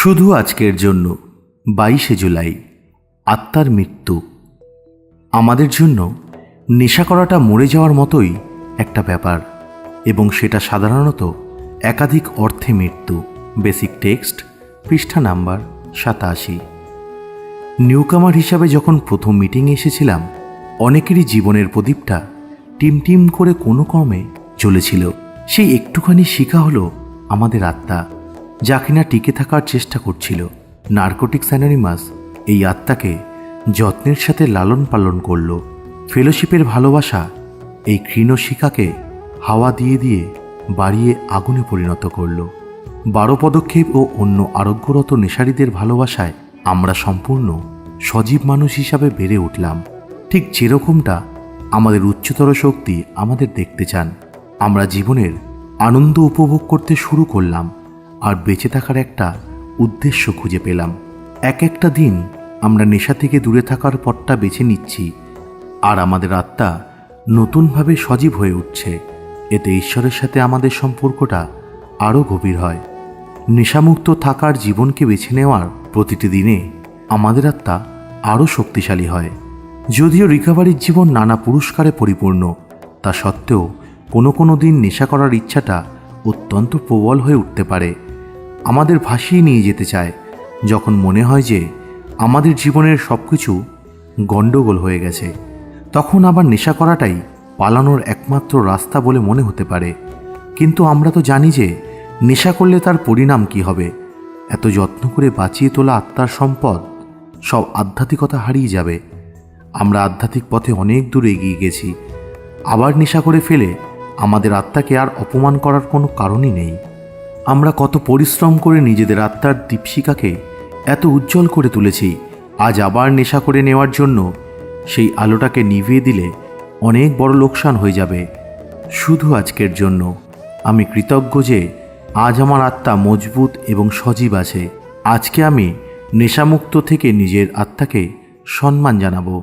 শুধু আজকের জন্য 22শে জুলাই আত্মার মৃত্যু। আমাদের জন্য নেশা করাটা মরে যাওয়ার মতোই একটা ব্যাপার, এবং সেটা সাধারণত একাধিক অর্থে মৃত্যু। বেসিক টেক্সট, পৃষ্ঠা নাম্বার 87। নিউকামার হিসাবে যখন প্রথম মিটিংয়ে এসেছিলাম, অনেকেরই জীবনের প্রদীপটা টিম টিম করে কোনো ক্রমে জ্বলেছিল। সেই একটুখানি শিখা হলো আমাদের আত্মা, যা কিনা টিকে থাকার চেষ্টা করছিল। নার্কোটিক্স অ্যানোনিমাস এই আত্মাকে যত্নের সাথে লালন পালন করল। ফেলোশিপের ভালোবাসা এই ক্ষীণ শিখাকে হাওয়া দিয়ে দিয়ে বাড়িয়ে আগুনে পরিণত করল। 12 পদক্ষেপ ও অন্য আরোগ্যরত নেশারীদের ভালোবাসায় আমরা সম্পূর্ণ সজীব মানুষ হিসাবে বেড়ে উঠলাম। ঠিক যেরকমটা আমাদের উচ্চতর শক্তি আমাদের দেখতে চান। আমরা জীবনের আনন্দ উপভোগ করতে শুরু করলাম, আর বেঁচে থাকার একটা উদ্দেশ্য খুঁজে পেলাম। এক একটা দিন আমরা নেশা থেকে দূরে থাকার পথটা বেছে নিচ্ছি, আর আমাদের আত্মা নতুনভাবে সজীব হয়ে উঠছে। এতে ঈশ্বরের সাথে আমাদের সম্পর্কটা আরও গভীর হয়। নেশামুক্ত থাকার জীবনকে বেছে নেওয়ার প্রতিটি দিনে আমাদের আত্মা আরও শক্তিশালী হয়। যদিও রিকভারির জীবন নানা পুরস্কারে পরিপূর্ণ, তা সত্ত্বেও কোনো দিন নেশা করার ইচ্ছাটা অত্যন্ত প্রবল হয়ে উঠতে পারে। আমাদের ভাসিয়ে নিয়ে যেতে চায় যখন মনে হয় যে আমাদের জীবনের সব কিছু গণ্ডগোল হয়ে গেছে। তখন আবার নেশা করাটাই পালানোর একমাত্র রাস্তা বলে মনে হতে পারে। কিন্তু আমরা তো জানি যে নেশা করলে তার পরিণাম কি হবে। এত যত্ন করে বাঁচিয়ে তোলা আত্মার সম্পদ সব আধ্যাত্মিকতা হারিয়ে যাবে। আমরা আধ্যাত্মিক পথে অনেক দূর এগিয়ে গেছি, আবার নেশা করে ফেলে আমাদের আত্মাকে আর অপমান করার কোনো কারণই নেই। আমরা কত পরিশ্রম করে নিজেদের আত্মার দীপশিখাকে এত উজ্জ্বল করে তুলেছি, আজ আবার নেশা করে নেওয়ার জন্য সেই আলোটাকে নিভিয়ে দিলে অনেক বড় লোকসান হয়ে যাবে। শুধু আজকের জন্য আমি কৃতজ্ঞ যে আজ আমার আত্মা মজবুত এবং সজীব আছে। আজকে আমি নেশামুক্ত থেকে নিজের আত্মাকে সম্মান জানাবো।